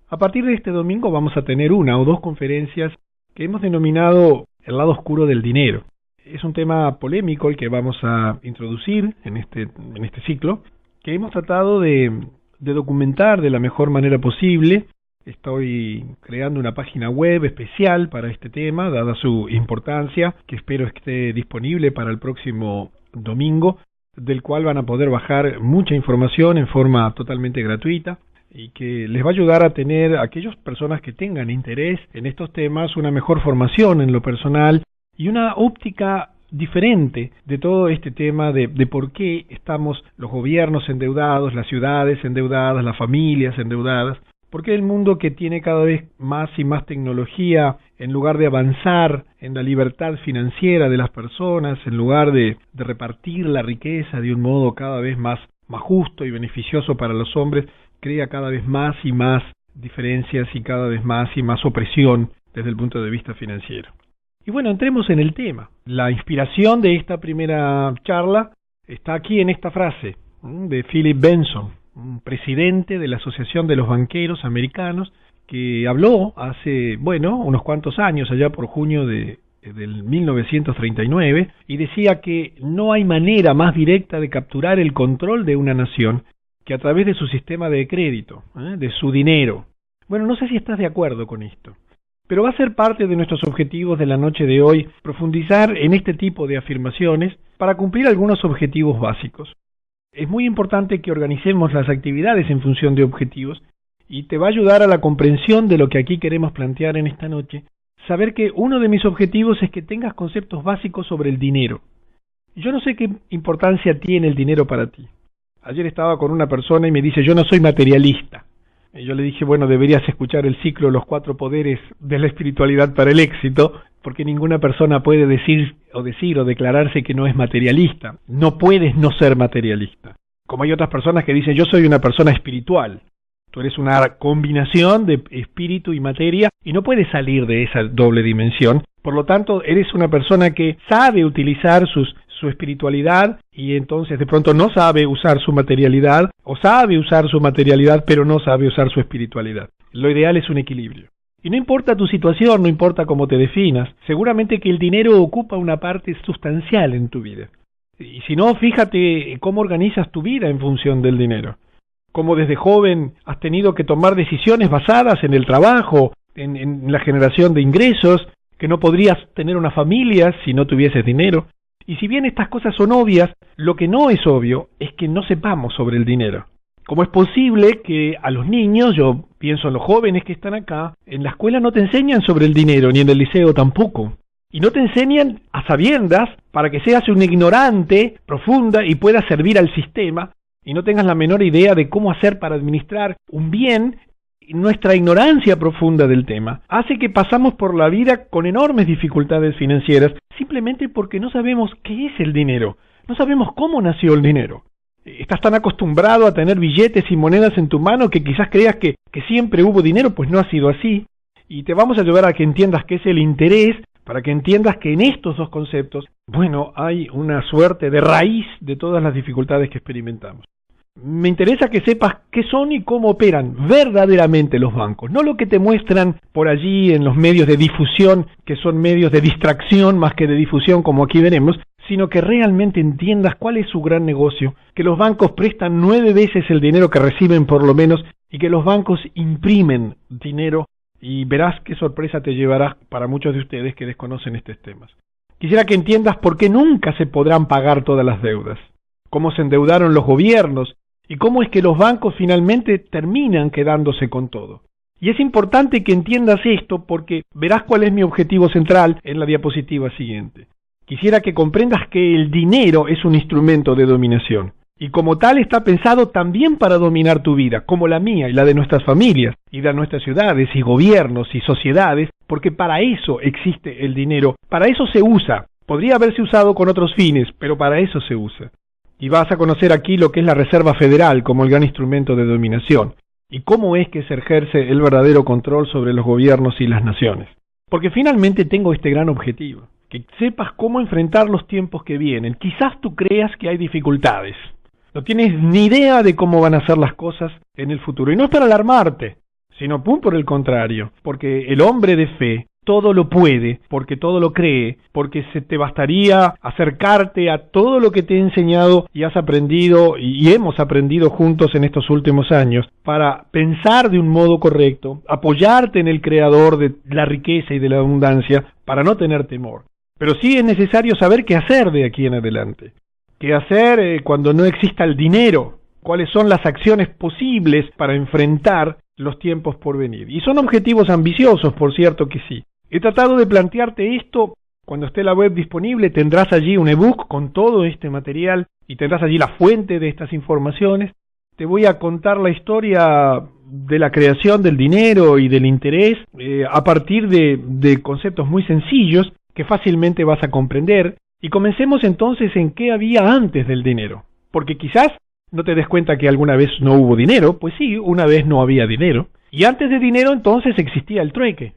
A partir de este domingo vamos a tener una o dos conferencias que hemos denominado el lado oscuro del dinero. Es un tema polémico el que vamos a introducir en este ciclo, que hemos tratado de documentar de la mejor manera posible. Estoy creando una página web especial para este tema, dada su importancia, que espero esté disponible para el próximo domingo, del cual van a poder bajar mucha información en forma totalmente gratuita y que les va a ayudar a tener a aquellas personas que tengan interés en estos temas una mejor formación en lo personal y una óptica diferente de todo este tema de por qué estamos los gobiernos endeudados, las ciudades endeudadas, las familias endeudadas. Porque el mundo que tiene cada vez más y más tecnología, en lugar de avanzar en la libertad financiera de las personas, en lugar de repartir la riqueza de un modo cada vez más justo y beneficioso para los hombres, crea cada vez más y más diferencias y cada vez más y más opresión desde el punto de vista financiero. Y bueno, entremos en el tema. La inspiración de esta primera charla está aquí en esta frase de Philip Benson, un presidente de la Asociación de los Banqueros Americanos, que habló hace, unos cuantos años, allá por junio del 1939, y decía que no hay manera más directa de capturar el control de una nación que a través de su sistema de crédito, de su dinero. Bueno, no sé si estás de acuerdo con esto, pero va a ser parte de nuestros objetivos de la noche de hoy profundizar en este tipo de afirmaciones para cumplir algunos objetivos básicos. Es muy importante que organicemos las actividades en función de objetivos y te va a ayudar a la comprensión de lo que aquí queremos plantear en esta noche, saber que uno de mis objetivos es que tengas conceptos básicos sobre el dinero. Yo no sé qué importancia tiene el dinero para ti. Ayer estaba con una persona y me dice, yo no soy materialista. Y yo le dije, deberías escuchar el ciclo Los 4 poderes de la espiritualidad para el éxito, porque ninguna persona puede decir o declararse que no es materialista. No puedes no ser materialista. Como hay otras personas que dicen, yo soy una persona espiritual. Tú eres una combinación de espíritu y materia y no puedes salir de esa doble dimensión. Por lo tanto, eres una persona que sabe utilizar su espiritualidad y entonces de pronto no sabe usar su materialidad, o sabe usar su materialidad pero no sabe usar su espiritualidad. Lo ideal es un equilibrio. Y no importa tu situación, no importa cómo te definas, seguramente que el dinero ocupa una parte sustancial en tu vida. Y si no, fíjate cómo organizas tu vida en función del dinero. Cómo desde joven has tenido que tomar decisiones basadas en el trabajo, en la generación de ingresos, que no podrías tener una familia si no tuvieses dinero. Y si bien estas cosas son obvias, lo que no es obvio es que no sepamos sobre el dinero. ¿Cómo es posible que a los niños, yo pienso en los jóvenes que están acá, en la escuela no te enseñan sobre el dinero, ni en el liceo tampoco? Y no te enseñan a sabiendas para que seas un ignorante profunda y puedas servir al sistema y no tengas la menor idea de cómo hacer para administrar un bien. Nuestra ignorancia profunda del tema hace que pasamos por la vida con enormes dificultades financieras simplemente porque no sabemos qué es el dinero, no sabemos cómo nació el dinero. Estás tan acostumbrado a tener billetes y monedas en tu mano que quizás creas que siempre hubo dinero, pues no ha sido así. Y te vamos a ayudar a que entiendas qué es el interés, para que entiendas que en estos dos conceptos, hay una suerte de raíz de todas las dificultades que experimentamos. Me interesa que sepas qué son y cómo operan verdaderamente los bancos, no lo que te muestran por allí en los medios de difusión, que son medios de distracción más que de difusión como aquí veremos, sino que realmente entiendas cuál es su gran negocio, que los bancos prestan 9 veces el dinero que reciben por lo menos y que los bancos imprimen dinero y verás qué sorpresa te llevarás para muchos de ustedes que desconocen estos temas. Quisiera que entiendas por qué nunca se podrán pagar todas las deudas, cómo se endeudaron los gobiernos, y cómo es que los bancos finalmente terminan quedándose con todo. Y es importante que entiendas esto porque verás cuál es mi objetivo central en la diapositiva siguiente. Quisiera que comprendas que el dinero es un instrumento de dominación, y como tal está pensado también para dominar tu vida, como la mía y la de nuestras familias, y de nuestras ciudades y gobiernos y sociedades, porque para eso existe el dinero, para eso se usa. Podría haberse usado con otros fines, pero para eso se usa. Y vas a conocer aquí lo que es la Reserva Federal como el gran instrumento de dominación y cómo es que se ejerce el verdadero control sobre los gobiernos y las naciones. Porque finalmente tengo este gran objetivo, que sepas cómo enfrentar los tiempos que vienen. Quizás tú creas que hay dificultades, no tienes ni idea de cómo van a ser las cosas en el futuro. Y no es para alarmarte, sino por el contrario, porque el hombre de fe todo lo puede, porque todo lo cree, porque se te bastaría acercarte a todo lo que te he enseñado y has aprendido y hemos aprendido juntos en estos últimos años para pensar de un modo correcto, apoyarte en el Creador de la riqueza y de la abundancia para no tener temor. Pero sí es necesario saber qué hacer de aquí en adelante, qué hacer cuando no exista el dinero, cuáles son las acciones posibles para enfrentar los tiempos por venir. Y son objetivos ambiciosos, por cierto que sí. He tratado de plantearte esto. Cuando esté la web disponible tendrás allí un ebook con todo este material y tendrás allí la fuente de estas informaciones. Te voy a contar la historia de la creación del dinero y del interés a partir de conceptos muy sencillos que fácilmente vas a comprender. Y comencemos entonces en qué había antes del dinero. Porque quizás no te des cuenta que alguna vez no hubo dinero. Pues sí, una vez no había dinero. Y antes de dinero entonces existía el trueque.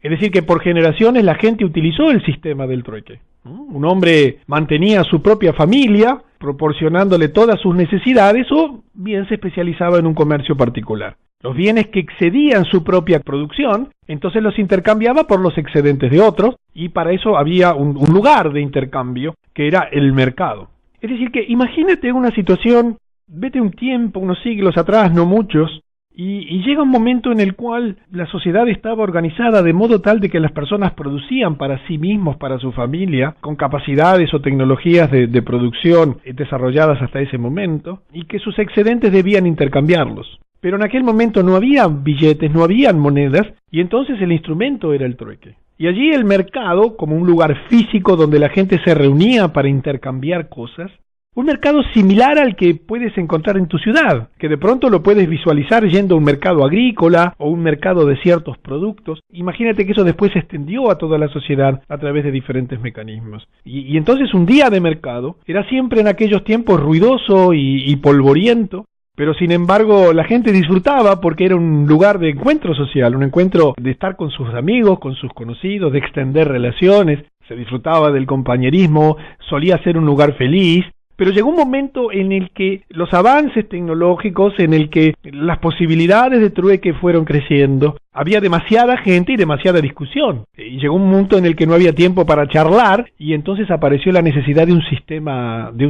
Es decir, que por generaciones la gente utilizó el sistema del trueque. Un hombre mantenía a su propia familia, proporcionándole todas sus necesidades, o bien se especializaba en un comercio particular. Los bienes que excedían su propia producción, entonces los intercambiaba por los excedentes de otros, y para eso había un lugar de intercambio, que era el mercado. Es decir, que imagínate una situación, vete un tiempo, unos siglos atrás, no muchos, y llega un momento en el cual la sociedad estaba organizada de modo tal de que las personas producían para sí mismos, para su familia, con capacidades o tecnologías de producción desarrolladas hasta ese momento, y que sus excedentes debían intercambiarlos. Pero en aquel momento no había billetes, no habían monedas, y entonces el instrumento era el trueque. Y allí el mercado, como un lugar físico donde la gente se reunía para intercambiar cosas, un mercado similar al que puedes encontrar en tu ciudad, que de pronto lo puedes visualizar yendo a un mercado agrícola o un mercado de ciertos productos. Imagínate que eso después se extendió a toda la sociedad a través de diferentes mecanismos. Y entonces un día de mercado era siempre en aquellos tiempos ruidoso y polvoriento, pero sin embargo la gente disfrutaba porque era un lugar de encuentro social, un encuentro de estar con sus amigos, con sus conocidos, de extender relaciones, se disfrutaba del compañerismo, solía ser un lugar feliz. Pero llegó un momento en el que los avances tecnológicos, en el que las posibilidades de trueque fueron creciendo, había demasiada gente y demasiada discusión. Y llegó un punto en el que no había tiempo para charlar y entonces apareció la necesidad de un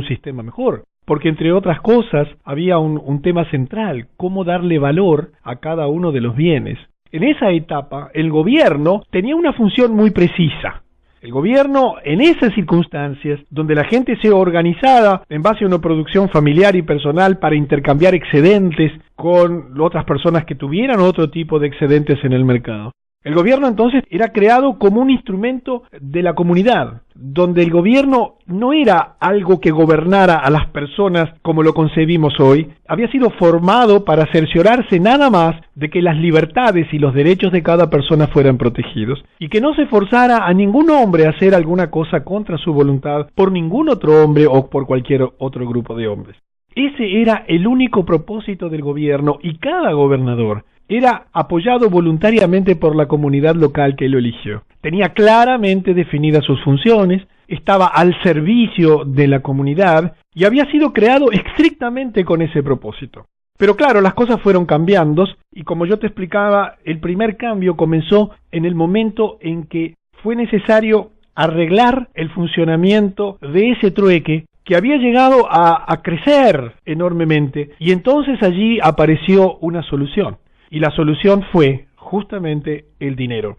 sistema mejor. Porque entre otras cosas había un tema central, cómo darle valor a cada uno de los bienes. En esa etapa el gobierno tenía una función muy precisa. El gobierno, en esas circunstancias, donde la gente se organizaba en base a una producción familiar y personal para intercambiar excedentes con otras personas que tuvieran otro tipo de excedentes en el mercado. El gobierno entonces era creado como un instrumento de la comunidad, donde el gobierno no era algo que gobernara a las personas como lo concebimos hoy, había sido formado para cerciorarse nada más de que las libertades y los derechos de cada persona fueran protegidos, y que no se forzara a ningún hombre a hacer alguna cosa contra su voluntad por ningún otro hombre o por cualquier otro grupo de hombres. Ese era el único propósito del gobierno, y cada gobernador era apoyado voluntariamente por la comunidad local que lo eligió. Tenía claramente definidas sus funciones, estaba al servicio de la comunidad y había sido creado estrictamente con ese propósito. Pero claro, las cosas fueron cambiando y como yo te explicaba, el primer cambio comenzó en el momento en que fue necesario arreglar el funcionamiento de ese trueque que había llegado a crecer enormemente, y entonces allí apareció una solución. Y la solución fue justamente el dinero.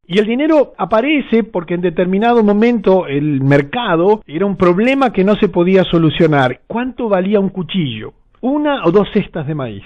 Y el dinero aparece porque en determinado momento el mercado era un problema que no se podía solucionar. ¿Cuánto valía un cuchillo? 1 o 2 cestas de maíz.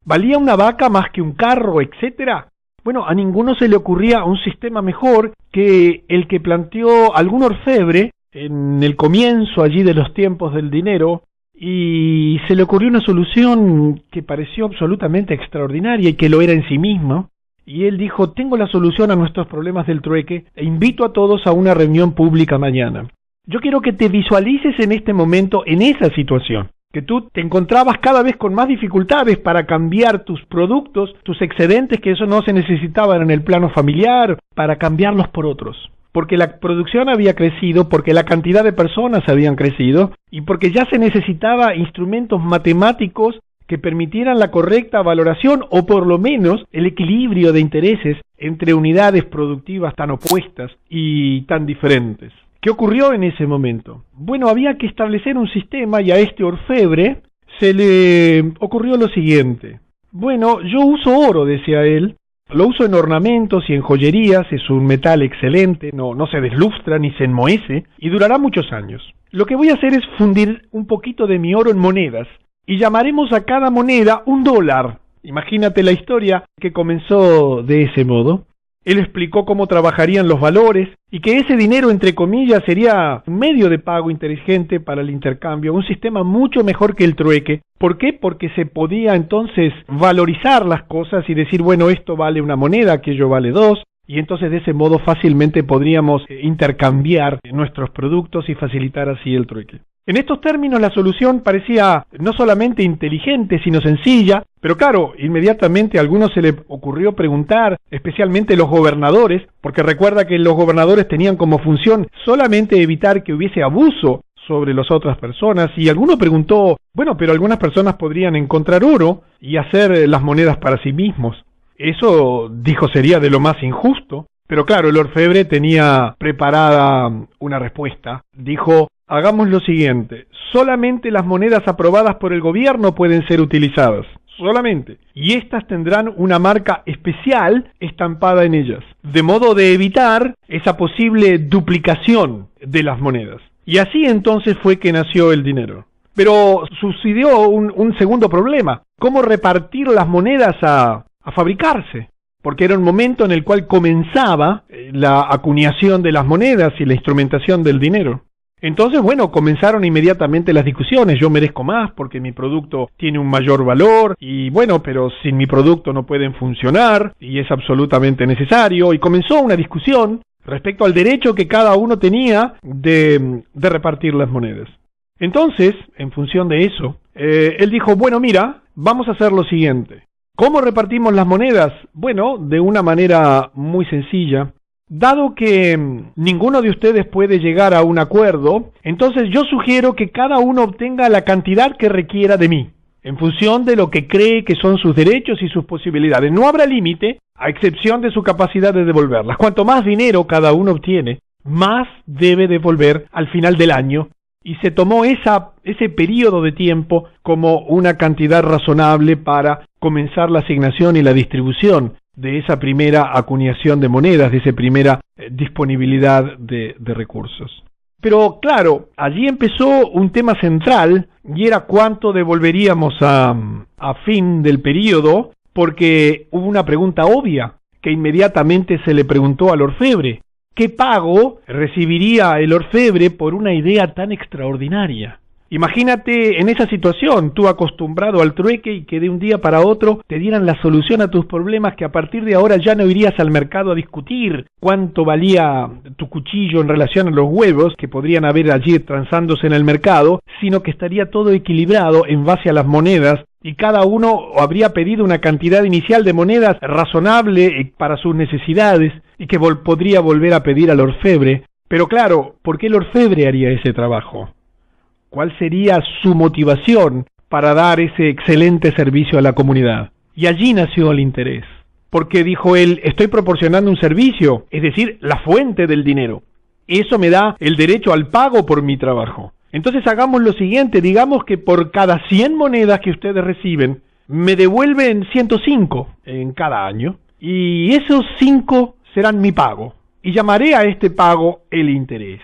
¿Valía una vaca más que un carro, etcétera? Bueno, a ninguno se le ocurría un sistema mejor que el que planteó algún orfebre en el comienzo allí de los tiempos del dinero, y se le ocurrió una solución que pareció absolutamente extraordinaria y que lo era en sí misma, y él dijo: tengo la solución a nuestros problemas del trueque e invito a todos a una reunión pública mañana. Yo quiero que te visualices en este momento en esa situación, que tú te encontrabas cada vez con más dificultades para cambiar tus productos, tus excedentes, que eso no se necesitaban en el plano familiar, para cambiarlos por otros. Porque la producción había crecido, porque la cantidad de personas habían crecido y porque ya se necesitaba instrumentos matemáticos que permitieran la correcta valoración o por lo menos el equilibrio de intereses entre unidades productivas tan opuestas y tan diferentes. ¿Qué ocurrió en ese momento? Bueno, había que establecer un sistema y a este orfebre se le ocurrió lo siguiente. Bueno, yo uso oro, decía él, lo uso en ornamentos y en joyerías, es un metal excelente, no se deslustra ni se enmohece y durará muchos años. Lo que voy a hacer es fundir un poquito de mi oro en monedas y llamaremos a cada moneda $1. Imagínate la historia que comenzó de ese modo. Él explicó cómo trabajarían los valores y que ese dinero, entre comillas, sería un medio de pago inteligente para el intercambio, un sistema mucho mejor que el trueque. ¿Por qué? Porque se podía entonces valorizar las cosas y decir, bueno, esto vale una moneda, aquello vale 2, y entonces de ese modo fácilmente podríamos intercambiar nuestros productos y facilitar así el trueque. En estos términos la solución parecía no solamente inteligente, sino sencilla, pero claro, inmediatamente a algunos se le ocurrió preguntar, especialmente los gobernadores, porque recuerda que los gobernadores tenían como función solamente evitar que hubiese abuso sobre las otras personas, y alguno preguntó, bueno, pero algunas personas podrían encontrar oro y hacer las monedas para sí mismos. Eso, dijo, sería de lo más injusto, pero claro, el orfebre tenía preparada una respuesta. Dijo, hagamos lo siguiente, solamente las monedas aprobadas por el gobierno pueden ser utilizadas, solamente, y estas tendrán una marca especial estampada en ellas, de modo de evitar esa posible duplicación de las monedas. Y así entonces fue que nació el dinero. Pero sucedió un segundo problema, ¿cómo repartir las monedas a fabricarse? Porque era un momento en el cual comenzaba la acuñación de las monedas y la instrumentación del dinero. Entonces, bueno, comenzaron inmediatamente las discusiones, yo merezco más porque mi producto tiene un mayor valor, y bueno, pero sin mi producto no pueden funcionar, y es absolutamente necesario, y comenzó una discusión respecto al derecho que cada uno tenía de repartir las monedas. Entonces, en función de eso, él dijo, bueno, mira, vamos a hacer lo siguiente. ¿Cómo repartimos las monedas? Bueno, de una manera muy sencilla. Dado que ninguno de ustedes puede llegar a un acuerdo, entonces yo sugiero que cada uno obtenga la cantidad que requiera de mí, en función de lo que cree que son sus derechos y sus posibilidades. No habrá límite, a excepción de su capacidad de devolverlas. Cuanto más dinero cada uno obtiene, más debe devolver al final del año, y se tomó ese periodo de tiempo como una cantidad razonable para comenzar la asignación y la distribución de esa primera acuñación de monedas, de esa primera disponibilidad de recursos. Pero claro, allí empezó un tema central, y era cuánto devolveríamos a fin del periodo, porque hubo una pregunta obvia que inmediatamente se le preguntó al orfebre. ¿Qué pago recibiría el orfebre por una idea tan extraordinaria? Imagínate en esa situación, tú acostumbrado al trueque y que de un día para otro te dieran la solución a tus problemas, que a partir de ahora ya no irías al mercado a discutir cuánto valía tu cuchillo en relación a los huevos que podrían haber allí transándose en el mercado, sino que estaría todo equilibrado en base a las monedas y cada uno habría pedido una cantidad inicial de monedas razonable para sus necesidades y que podría volver a pedir al orfebre. Pero claro, ¿por qué el orfebre haría ese trabajo? ¿Cuál sería su motivación para dar ese excelente servicio a la comunidad? Y allí nació el interés, porque dijo él, estoy proporcionando un servicio, es decir, la fuente del dinero. Eso me da el derecho al pago por mi trabajo. Entonces hagamos lo siguiente, digamos que por cada 100 monedas que ustedes reciben, me devuelven 105 en cada año, y esos 5 serán mi pago, y llamaré a este pago el interés.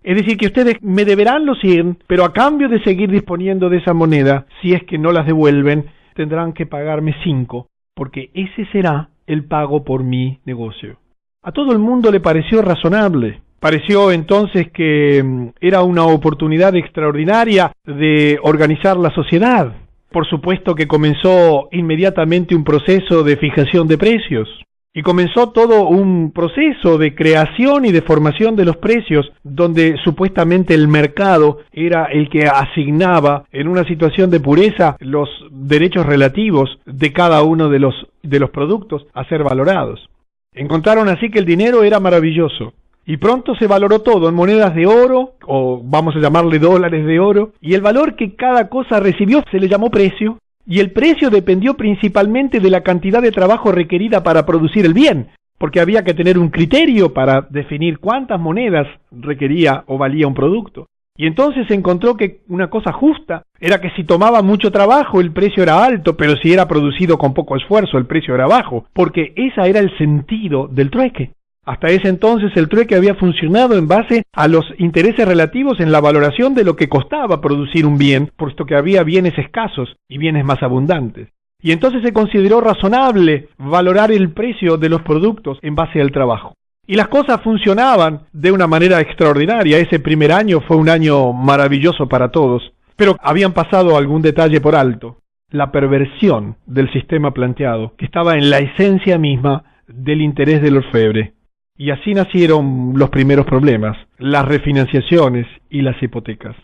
Es decir, que ustedes me deberán los 100, pero a cambio de seguir disponiendo de esa moneda, si es que no las devuelven, tendrán que pagarme 5, porque ese será el pago por mi negocio. A todo el mundo le pareció razonable. Pareció entonces que era una oportunidad extraordinaria de organizar la sociedad. Por supuesto que comenzó inmediatamente un proceso de fijación de precios. Y comenzó todo un proceso de creación y de formación de los precios, donde supuestamente el mercado era el que asignaba en una situación de pureza los derechos relativos de cada uno de los productos a ser valorados. Encontraron así que el dinero era maravilloso. Y pronto se valoró todo en monedas de oro, o vamos a llamarle dólares de oro, y el valor que cada cosa recibió se le llamó precio. y el precio dependió principalmente de la cantidad de trabajo requerida para producir el bien, porque había que tener un criterio para definir cuántas monedas requería o valía un producto. Y entonces se encontró que una cosa justa era que si tomaba mucho trabajo el precio era alto, pero si era producido con poco esfuerzo el precio era bajo, porque ese era el sentido del trueque. Hasta ese entonces el trueque había funcionado en base a los intereses relativos en la valoración de lo que costaba producir un bien, puesto que había bienes escasos y bienes más abundantes. Y entonces se consideró razonable valorar el precio de los productos en base al trabajo. Y las cosas funcionaban de una manera extraordinaria. Ese primer año fue un año maravilloso para todos, pero habían pasado algún detalle por alto. La perversión del sistema planteado, que estaba en la esencia misma del interés del orfebre. Y así nacieron los primeros problemas, las refinanciaciones y las hipotecas.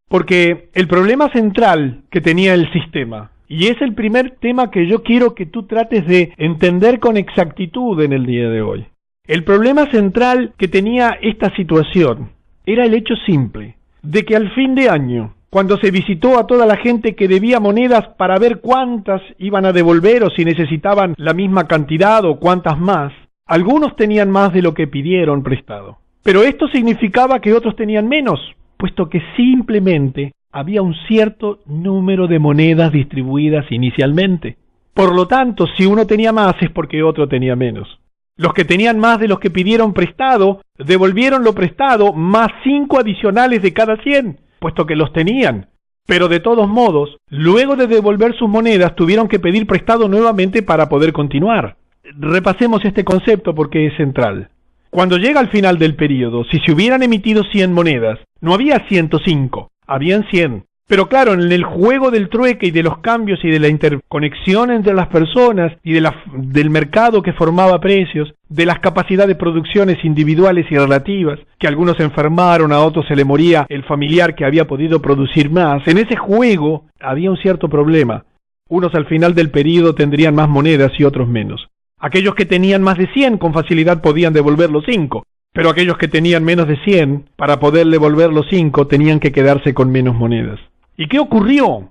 Porque el problema central que tenía el sistema, y es el primer tema que yo quiero que tú trates de entender con exactitud en el día de hoy. El problema central que tenía esta situación era el hecho simple de que al fin de año, cuando se visitó a toda la gente que debía monedas para ver cuántas iban a devolver o si necesitaban la misma cantidad o cuántas más, algunos tenían más de lo que pidieron prestado. Pero esto significaba que otros tenían menos, puesto que simplemente había un cierto número de monedas distribuidas inicialmente. Por lo tanto, si uno tenía más es porque otro tenía menos. Los que tenían más de los que pidieron prestado, devolvieron lo prestado más 5 adicionales de cada 100, puesto que los tenían. Pero de todos modos, luego de devolver sus monedas, tuvieron que pedir prestado nuevamente para poder continuar. Repasemos este concepto porque es central. Cuando llega al final del periodo, si se hubieran emitido 100 monedas, no había 105, habían 100. Pero claro, en el juego del trueque y de los cambios y de la interconexión entre las personas y del mercado que formaba precios, de las capacidades de producciones individuales y relativas, que a algunos se enfermaron, a otros se le moría el familiar que había podido producir más, en ese juego había un cierto problema. Unos al final del periodo tendrían más monedas y otros menos. Aquellos que tenían más de 100 con facilidad podían devolver los 5, pero aquellos que tenían menos de 100, para poder devolver los 5, tenían que quedarse con menos monedas. ¿Y qué ocurrió?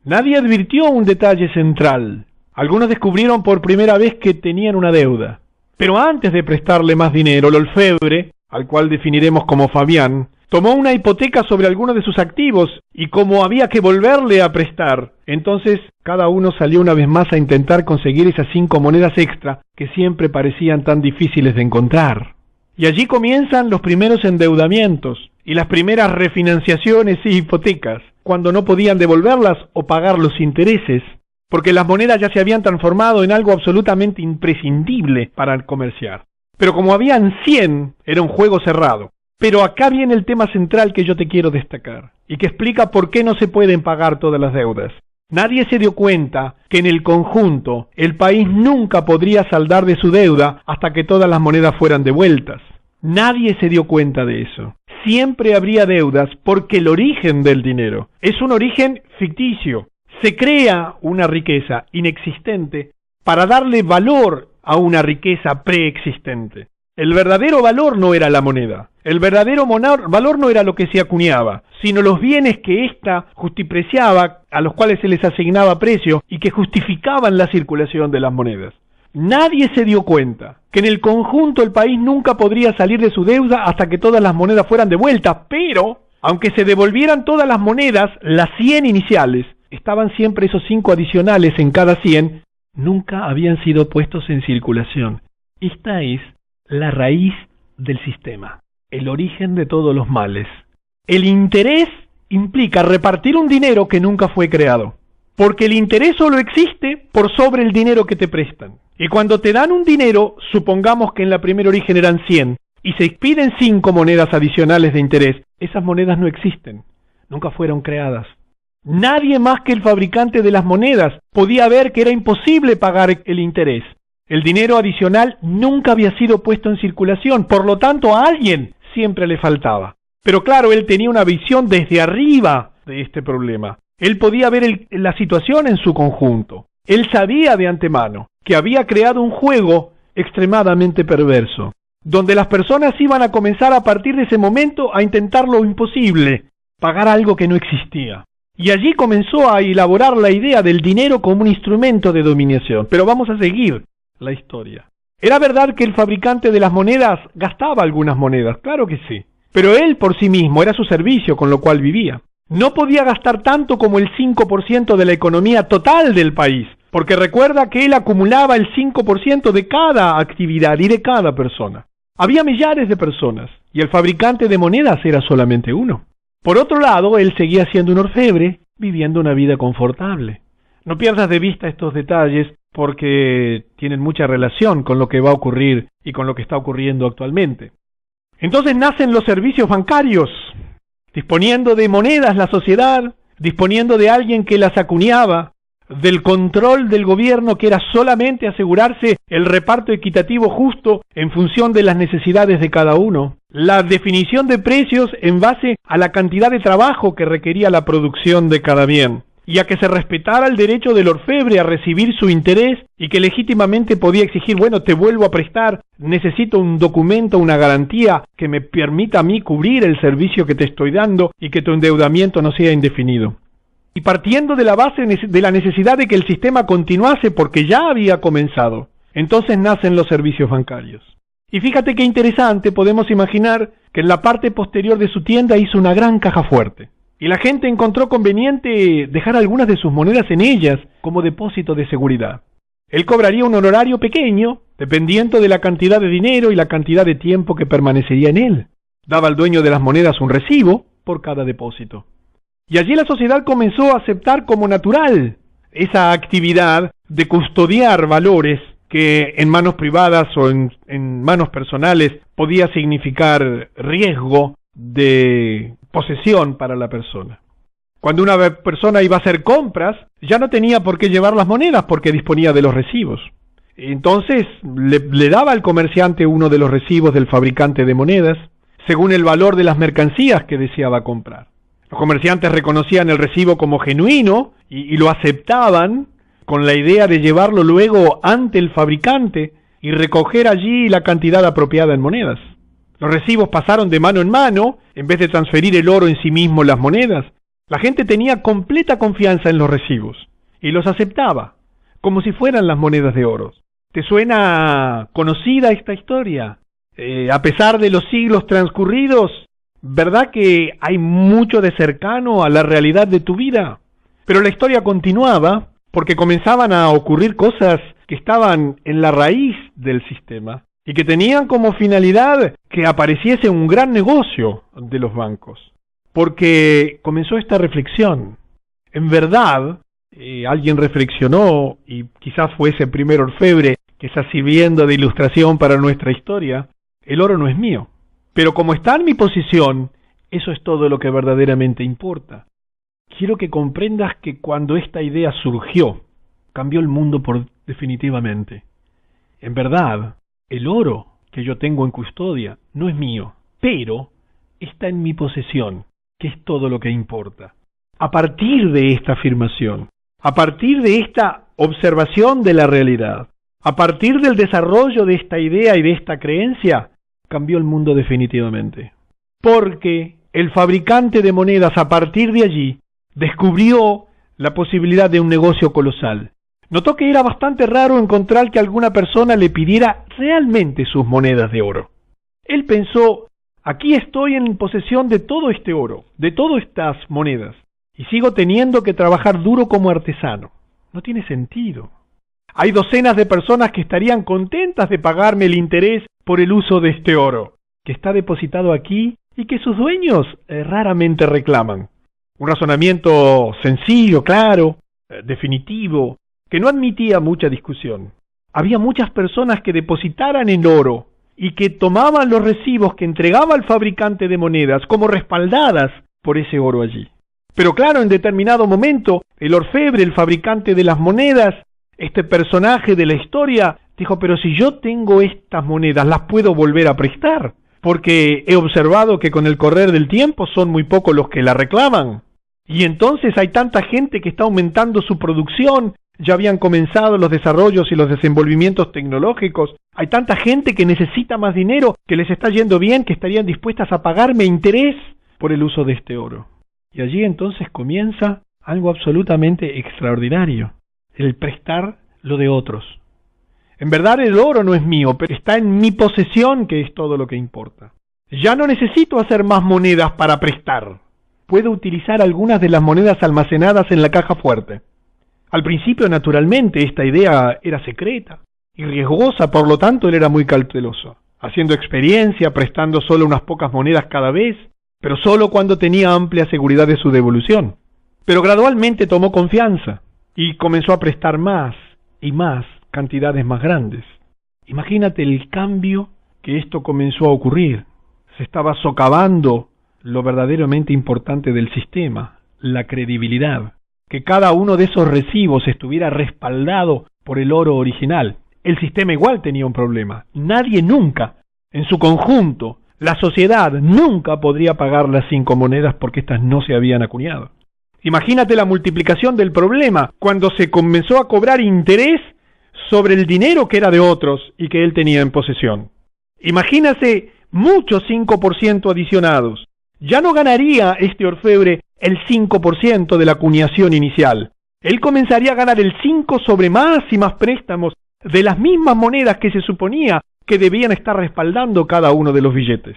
Nadie advirtió un detalle central. Algunos descubrieron por primera vez que tenían una deuda. Pero antes de prestarle más dinero, el orfebre, al cual definiremos como Fabián, tomó una hipoteca sobre algunos de sus activos y como había que volverle a prestar, entonces cada uno salió una vez más a intentar conseguir esas 5 monedas extra que siempre parecían tan difíciles de encontrar. Y allí comienzan los primeros endeudamientos y las primeras refinanciaciones y hipotecas, cuando no podían devolverlas o pagar los intereses, porque las monedas ya se habían transformado en algo absolutamente imprescindible para comerciar. Pero como habían 100, era un juego cerrado. Pero acá viene el tema central que yo te quiero destacar, y que explica por qué no se pueden pagar todas las deudas. Nadie se dio cuenta que en el conjunto el país nunca podría saldar de su deuda hasta que todas las monedas fueran devueltas. Nadie se dio cuenta de eso. Siempre habría deudas porque el origen del dinero es un origen ficticio. Se crea una riqueza inexistente para darle valor a una riqueza preexistente. El verdadero valor no era la moneda. El verdadero valor no era lo que se acuñaba, sino los bienes que ésta justipreciaba, a los cuales se les asignaba precio y que justificaban la circulación de las monedas. Nadie se dio cuenta que en el conjunto el país nunca podría salir de su deuda hasta que todas las monedas fueran devueltas, pero aunque se devolvieran todas las monedas, las 100 iniciales, estaban siempre esos 5 adicionales en cada 100, nunca habían sido puestos en circulación. Esta es la raíz del sistema, el origen de todos los males. El interés implica repartir un dinero que nunca fue creado, porque el interés solo existe por sobre el dinero que te prestan. Y cuando te dan un dinero, supongamos que en la primer origen eran 100, y se piden 5 monedas adicionales de interés, esas monedas no existen, nunca fueron creadas. Nadie más que el fabricante de las monedas podía ver que era imposible pagar el interés. El dinero adicional nunca había sido puesto en circulación, por lo tanto a alguien siempre le faltaba. Pero claro, él tenía una visión desde arriba de este problema. Él podía ver la situación en su conjunto. Él sabía de antemano que había creado un juego extremadamente perverso, donde las personas iban a comenzar a partir de ese momento a intentar lo imposible, pagar algo que no existía. Y allí comenzó a elaborar la idea del dinero como un instrumento de dominación. Pero vamos a seguir la historia. ¿Era verdad que el fabricante de las monedas gastaba algunas monedas? Claro que sí. Pero él por sí mismo era su servicio con lo cual vivía. No podía gastar tanto como el 5% de la economía total del país, porque recuerda que él acumulaba el 5% de cada actividad y de cada persona. Había millares de personas, y el fabricante de monedas era solamente uno. Por otro lado, él seguía siendo un orfebre, viviendo una vida confortable. No pierdas de vista estos detalles, porque tienen mucha relación con lo que va a ocurrir y con lo que está ocurriendo actualmente. Entonces nacen los servicios bancarios, disponiendo de monedas la sociedad, disponiendo de alguien que las acuñaba, del control del gobierno que era solamente asegurarse el reparto equitativo justo en función de las necesidades de cada uno, la definición de precios en base a la cantidad de trabajo que requería la producción de cada bien, y a que se respetara el derecho del orfebre a recibir su interés y que legítimamente podía exigir, bueno, te vuelvo a prestar, necesito un documento, una garantía que me permita a mí cubrir el servicio que te estoy dando y que tu endeudamiento no sea indefinido. Y partiendo de la base de la necesidad de que el sistema continuase porque ya había comenzado, entonces nacen los servicios bancarios. Y fíjate qué interesante, podemos imaginar que en la parte posterior de su tienda hizo una gran caja fuerte. Y la gente encontró conveniente dejar algunas de sus monedas en ellas como depósito de seguridad. Él cobraría un honorario pequeño, dependiendo de la cantidad de dinero y la cantidad de tiempo que permanecería en él. Daba al dueño de las monedas un recibo por cada depósito. Y allí la sociedad comenzó a aceptar como natural esa actividad de custodiar valores que en manos privadas o en manos personales podía significar riesgo de posesión para la persona. Cuando una persona iba a hacer compras, ya no tenía por qué llevar las monedas porque disponía de los recibos. Entonces le daba al comerciante uno de los recibos del fabricante de monedas, según el valor de las mercancías que deseaba comprar. Los comerciantes reconocían el recibo como genuino y lo aceptaban con la idea de llevarlo luego ante el fabricante y recoger allí la cantidad apropiada en monedas. Los recibos pasaron de mano en mano, en vez de transferir el oro en sí mismo las monedas. La gente tenía completa confianza en los recibos y los aceptaba, como si fueran las monedas de oro. ¿Te suena conocida esta historia? A pesar de los siglos transcurridos, ¿verdad que hay mucho de cercano a la realidad de tu vida? Pero la historia continuaba porque comenzaban a ocurrir cosas que estaban en la raíz del sistema y que tenían como finalidad que apareciese un gran negocio de los bancos. Porque comenzó esta reflexión. En verdad, alguien reflexionó, y quizás fue ese primer orfebre que está sirviendo de ilustración para nuestra historia, el oro no es mío. Pero como está en mi posición, eso es todo lo que verdaderamente importa. Quiero que comprendas que cuando esta idea surgió, cambió el mundo definitivamente. En verdad, el oro que yo tengo en custodia no es mío, pero está en mi posesión, que es todo lo que importa. A partir de esta afirmación, a partir de esta observación de la realidad, a partir del desarrollo de esta idea y de esta creencia, cambió el mundo definitivamente. Porque el fabricante de monedas a partir de allí descubrió la posibilidad de un negocio colosal. Notó que era bastante raro encontrar que alguna persona le pidiera realmente sus monedas de oro. Él pensó, aquí estoy en posesión de todo este oro, de todas estas monedas, y sigo teniendo que trabajar duro como artesano. No tiene sentido. Hay docenas de personas que estarían contentas de pagarme el interés por el uso de este oro, que está depositado aquí y que sus dueños raramente reclaman. Un razonamiento sencillo, claro, definitivo, que no admitía mucha discusión. Había muchas personas que depositaran el oro y que tomaban los recibos que entregaba el fabricante de monedas como respaldadas por ese oro allí. Pero claro, en determinado momento, el orfebre, el fabricante de las monedas, este personaje de la historia, dijo, pero si yo tengo estas monedas, las puedo volver a prestar, porque he observado que con el correr del tiempo son muy pocos los que la reclaman. Y entonces hay tanta gente que está aumentando su producción, ya habían comenzado los desarrollos y los desenvolvimientos tecnológicos, hay tanta gente que necesita más dinero, que les está yendo bien, que estarían dispuestas a pagarme interés por el uso de este oro. Y allí entonces comienza algo absolutamente extraordinario, el prestar lo de otros. En verdad el oro no es mío, pero está en mi posesión, que es todo lo que importa. Ya no necesito hacer más monedas para prestar. Puedo utilizar algunas de las monedas almacenadas en la caja fuerte. Al principio, naturalmente, esta idea era secreta y riesgosa, por lo tanto él era muy cauteloso, haciendo experiencia, prestando solo unas pocas monedas cada vez, pero solo cuando tenía amplia seguridad de su devolución. Pero gradualmente tomó confianza y comenzó a prestar más y más cantidades más grandes. Imagínate el cambio que esto comenzó a ocurrir. Se estaba socavando lo verdaderamente importante del sistema, la credibilidad. Que cada uno de esos recibos estuviera respaldado por el oro original. El sistema igual tenía un problema. Nadie nunca, en su conjunto, la sociedad nunca podría pagar las 5 monedas porque éstas no se habían acuñado. Imagínate la multiplicación del problema cuando se comenzó a cobrar interés sobre el dinero que era de otros y que él tenía en posesión. Imagínate muchos 5% adicionados. Ya no ganaría este orfebre el 5% de la acuñación inicial. Él comenzaría a ganar el 5 sobre más y más préstamos de las mismas monedas que se suponía que debían estar respaldando cada uno de los billetes.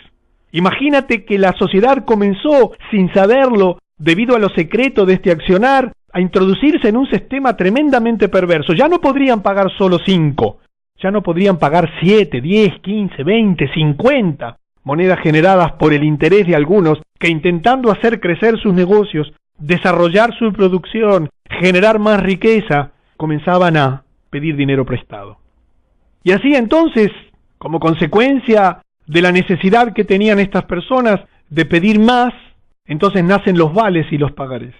Imagínate que la sociedad comenzó, sin saberlo, debido a lo secreto de este accionar, a introducirse en un sistema tremendamente perverso. Ya no podrían pagar solo 5, ya no podrían pagar 7, 10, 15, 20, 50 monedas generadas por el interés de algunos que, intentando hacer crecer sus negocios, desarrollar su producción, generar más riqueza, comenzaban a pedir dinero prestado. Y así entonces, como consecuencia de la necesidad que tenían estas personas de pedir más, entonces nacen los vales y los pagares.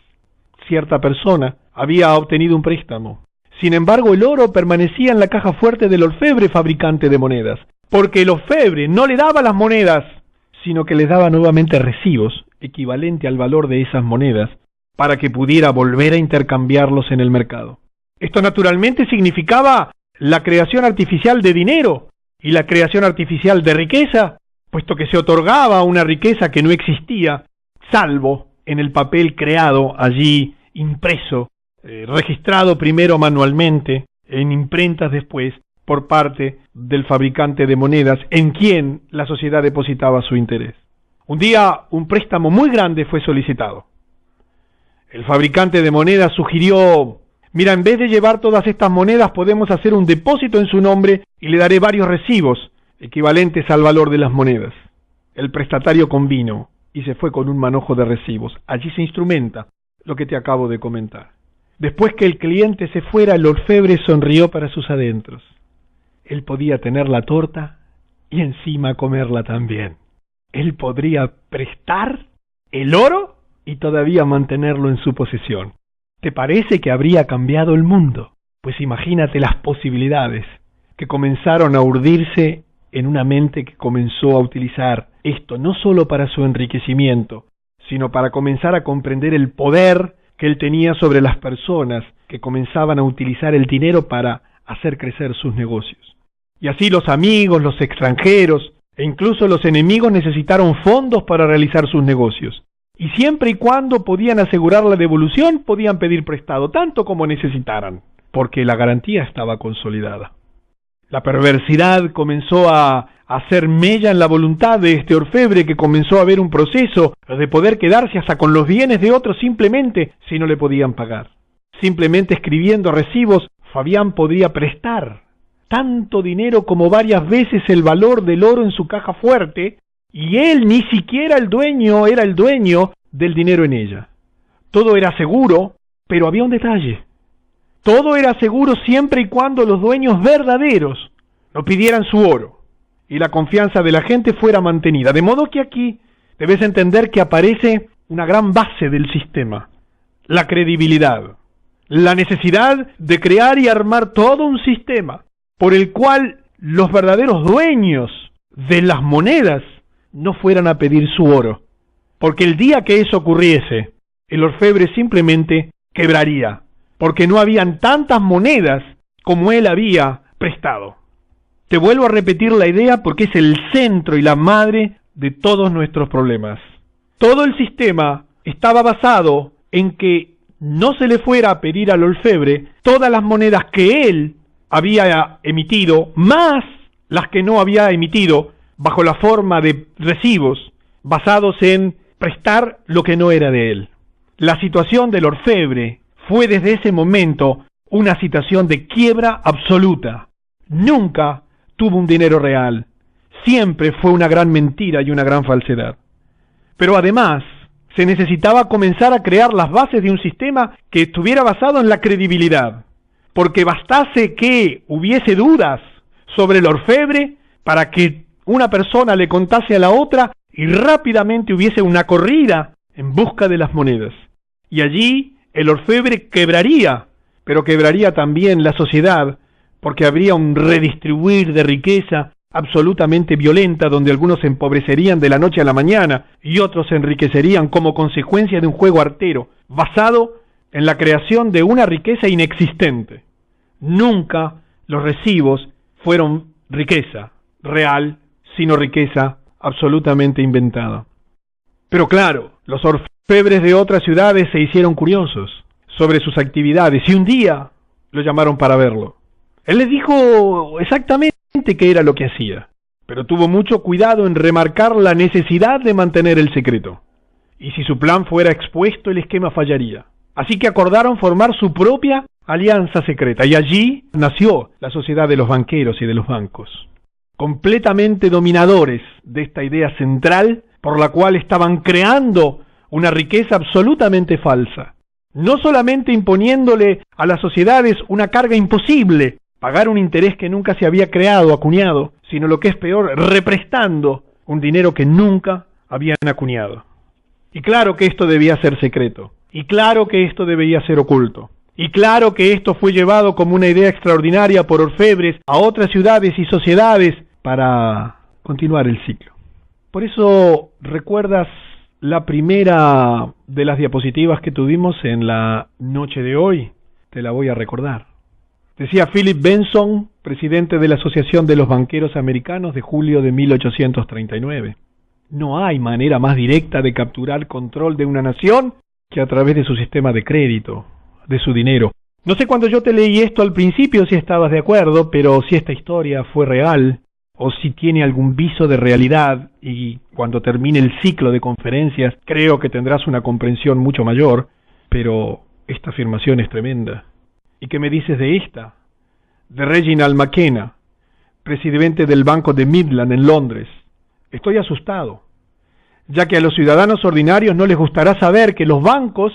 Cierta persona había obtenido un préstamo. Sin embargo, el oro permanecía en la caja fuerte del orfebre fabricante de monedas, porque el orfebre no le daba las monedas, sino que les daba nuevamente recibos, equivalente al valor de esas monedas, para que pudiera volver a intercambiarlos en el mercado. Esto naturalmente significaba la creación artificial de dinero y la creación artificial de riqueza, puesto que se otorgaba una riqueza que no existía, salvo en el papel creado allí, impreso, registrado primero manualmente, en imprentas después, por parte del fabricante de monedas, en quien la sociedad depositaba su interés. Un día, un préstamo muy grande fue solicitado. El fabricante de monedas sugirió: mira, en vez de llevar todas estas monedas, podemos hacer un depósito en su nombre y le daré varios recibos equivalentes al valor de las monedas. El prestatario convino y se fue con un manojo de recibos. Allí se instrumenta lo que te acabo de comentar. Después que el cliente se fuera, el orfebre sonrió para sus adentros. Él podía tener la torta y encima comerla también. Él podría prestar el oro y todavía mantenerlo en su posesión. ¿Te parece que habría cambiado el mundo? Pues imagínate las posibilidades que comenzaron a urdirse en una mente que comenzó a utilizar esto no solo para su enriquecimiento, sino para comenzar a comprender el poder que él tenía sobre las personas que comenzaban a utilizar el dinero para hacer crecer sus negocios. Y así los amigos, los extranjeros e incluso los enemigos necesitaron fondos para realizar sus negocios. Y siempre y cuando podían asegurar la devolución, podían pedir prestado, tanto como necesitaran, porque la garantía estaba consolidada. La perversidad comenzó a hacer mella en la voluntad de este orfebre, que comenzó a ver un proceso de poder quedarse hasta con los bienes de otros simplemente si no le podían pagar. Simplemente escribiendo recibos, Fabián podría prestar tanto dinero como varias veces el valor del oro en su caja fuerte, y él ni siquiera era el dueño del dinero en ella. Todo era seguro, pero había un detalle. Todo era seguro siempre y cuando los dueños verdaderos no pidieran su oro y la confianza de la gente fuera mantenida. De modo que aquí debes entender que aparece una gran base del sistema: la credibilidad, la necesidad de crear y armar todo un sistema por el cual los verdaderos dueños de las monedas no fueran a pedir su oro, porque el día que eso ocurriese, el orfebre simplemente quebraría, porque no habían tantas monedas como él había prestado. Te vuelvo a repetir la idea porque es el centro y la madre de todos nuestros problemas. Todo el sistema estaba basado en que no se le fuera a pedir al orfebre todas las monedas que él había emitido, más las que no había emitido, bajo la forma de recibos, basados en prestar lo que no era de él. La situación del orfebre fue desde ese momento una situación de quiebra absoluta. Nunca tuvo un dinero real. Siempre fue una gran mentira y una gran falsedad. Pero además, se necesitaba comenzar a crear las bases de un sistema que estuviera basado en la credibilidad, porque bastase que hubiese dudas sobre el orfebre para que una persona le contase a la otra y rápidamente hubiese una corrida en busca de las monedas. Y allí el orfebre quebraría, pero quebraría también la sociedad, porque habría un redistribuir de riqueza absolutamente violenta, donde algunos se empobrecerían de la noche a la mañana y otros se enriquecerían como consecuencia de un juego artero, basado en la creación de una riqueza inexistente. Nunca los recibos fueron riqueza real, sino riqueza absolutamente inventada. Pero claro, los orfebres de otras ciudades se hicieron curiosos sobre sus actividades y un día lo llamaron para verlo. Él les dijo exactamente qué era lo que hacía, pero tuvo mucho cuidado en remarcar la necesidad de mantener el secreto. Y si su plan fuera expuesto, el esquema fallaría. Así que acordaron formar su propia alianza secreta, y allí nació la sociedad de los banqueros y de los bancos, completamente dominadores de esta idea central por la cual estaban creando una riqueza absolutamente falsa, no solamente imponiéndole a las sociedades una carga imposible, pagar un interés que nunca se había creado, acuñado, sino lo que es peor, represtando un dinero que nunca habían acuñado. Y claro que esto debía ser secreto, y claro que esto debía ser oculto, y claro que esto fue llevado como una idea extraordinaria por orfebres a otras ciudades y sociedades para continuar el ciclo. Por eso, ¿recuerdas la primera de las diapositivas que tuvimos en la noche de hoy? Te la voy a recordar. Decía Philip Benson, presidente de la Asociación de los Banqueros Americanos de julio de 1839. No hay manera más directa de capturar control de una nación que a través de su sistema de crédito, de su dinero. No sé cuando yo te leí esto al principio si estabas de acuerdo, pero si esta historia fue real, o si tiene algún viso de realidad, y cuando termine el ciclo de conferencias creo que tendrás una comprensión mucho mayor, pero esta afirmación es tremenda. ¿Y qué me dices de esta? De Reginald McKenna, presidente del Banco de Midland en Londres. Estoy asustado, ya que a los ciudadanos ordinarios no les gustará saber que los bancos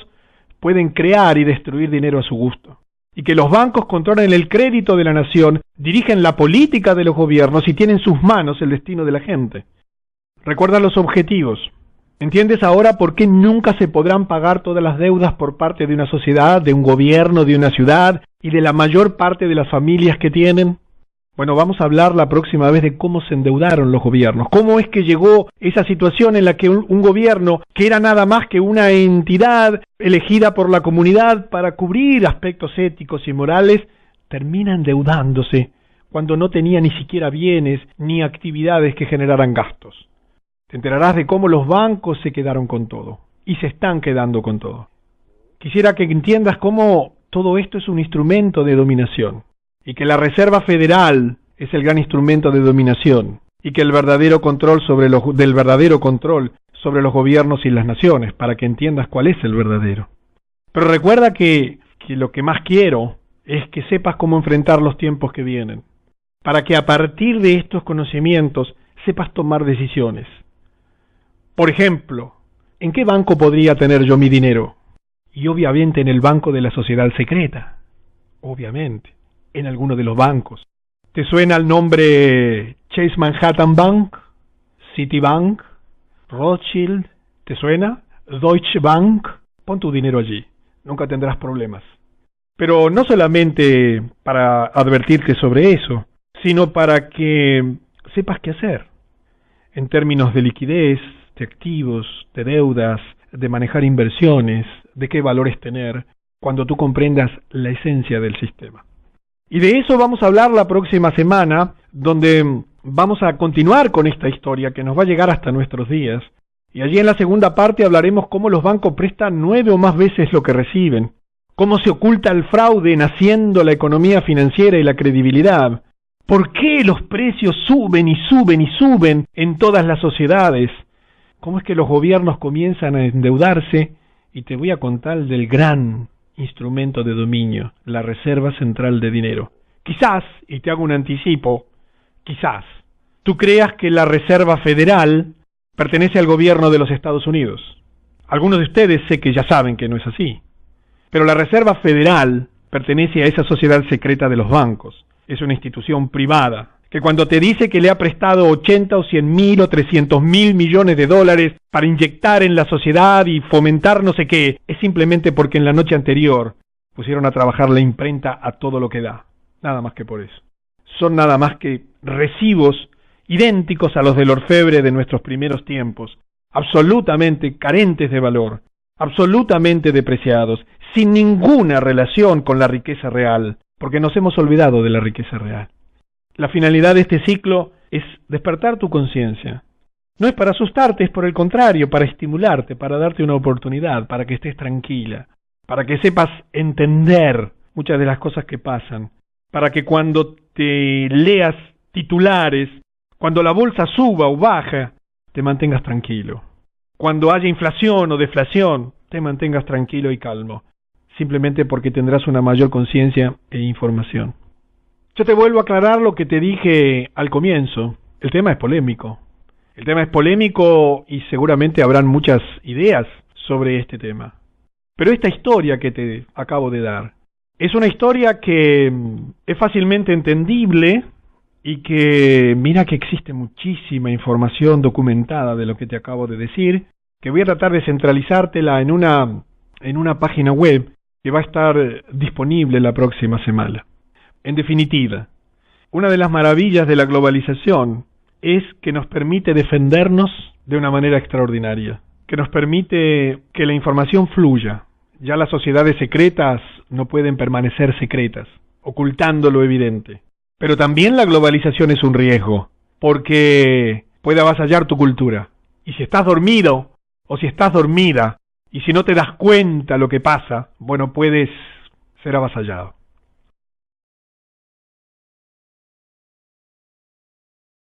pueden crear y destruir dinero a su gusto, y que los bancos controlan el crédito de la nación, dirigen la política de los gobiernos y tienen en sus manos el destino de la gente. Recuerda los objetivos. ¿Entiendes ahora por qué nunca se podrán pagar todas las deudas por parte de una sociedad, de un gobierno, de una ciudad y de la mayor parte de las familias que tienen? Bueno, vamos a hablar la próxima vez de cómo se endeudaron los gobiernos, cómo es que llegó esa situación en la que un gobierno, que era nada más que una entidad elegida por la comunidad para cubrir aspectos éticos y morales, termina endeudándose cuando no tenía ni siquiera bienes ni actividades que generaran gastos. Te enterarás de cómo los bancos se quedaron con todo, y se están quedando con todo. Quisiera que entiendas cómo todo esto es un instrumento de dominación, y que la Reserva Federal es el gran instrumento de dominación, y que el verdadero control sobre los gobiernos y las naciones, para que entiendas cuál es el verdadero. Pero recuerda que lo que más quiero es que sepas cómo enfrentar los tiempos que vienen, para que a partir de estos conocimientos sepas tomar decisiones. Por ejemplo, ¿en qué banco podría tener yo mi dinero? Y obviamente en el banco de la sociedad secreta. Obviamente, en alguno de los bancos. ¿Te suena el nombre Chase Manhattan Bank? Citibank? Rothschild? ¿Te suena? Deutsche Bank? Pon tu dinero allí. Nunca tendrás problemas. Pero no solamente para advertirte sobre eso, sino para que sepas qué hacer. En términos de liquidez, de activos, de deudas, de manejar inversiones, de qué valores tener, cuando tú comprendas la esencia del sistema. Y de eso vamos a hablar la próxima semana, donde vamos a continuar con esta historia que nos va a llegar hasta nuestros días. Y allí en la segunda parte hablaremos cómo los bancos prestan 9 o más veces lo que reciben, ¿Cómo se oculta el fraude naciendo la economía financiera y la credibilidad? ¿Por qué los precios suben y suben y suben en todas las sociedades? ¿Cómo es que los gobiernos comienzan a endeudarse? Y te voy a contar del gran instrumento de dominio, la Reserva Central de Dinero. Quizás, y te hago un anticipo, quizás, tú creas que la Reserva Federal pertenece al gobierno de los Estados Unidos. Algunos de ustedes sé que ya saben que no es así. Pero la Reserva Federal pertenece a esa sociedad secreta de los bancos. Es una institución privada que cuando te dice que le ha prestado 80 o 100 mil o 300 mil millones de dólares para inyectar en la sociedad y fomentar no sé qué, es simplemente porque en la noche anterior pusieron a trabajar la imprenta a todo lo que da. Nada más que por eso. Son nada más que recibos idénticos a los del orfebre de nuestros primeros tiempos, absolutamente carentes de valor, absolutamente depreciados, sin ninguna relación con la riqueza real, porque nos hemos olvidado de la riqueza real. La finalidad de este ciclo es despertar tu conciencia. No es para asustarte, es por el contrario, para estimularte, para darte una oportunidad, para que estés tranquila, para que sepas entender muchas de las cosas que pasan, para que cuando te leas titulares, cuando la bolsa suba o baja, te mantengas tranquilo. Cuando haya inflación o deflación, te mantengas tranquilo y calmo, simplemente porque tendrás una mayor conciencia e información. Yo te vuelvo a aclarar lo que te dije al comienzo. El tema es polémico. El tema es polémico y seguramente habrán muchas ideas sobre este tema. Pero esta historia que te acabo de dar es una historia que es fácilmente entendible y que mira que existe muchísima información documentada de lo que te acabo de decir, que voy a tratar de centralizártela en una página web que va a estar disponible la próxima semana. En definitiva, una de las maravillas de la globalización es que nos permite defendernos de una manera extraordinaria, que nos permite que la información fluya. Ya las sociedades secretas no pueden permanecer secretas, ocultando lo evidente. Pero también la globalización es un riesgo, porque puede avasallar tu cultura. Y si estás dormido, o si estás dormida, y si no te das cuenta lo que pasa, bueno, puedes ser avasallado.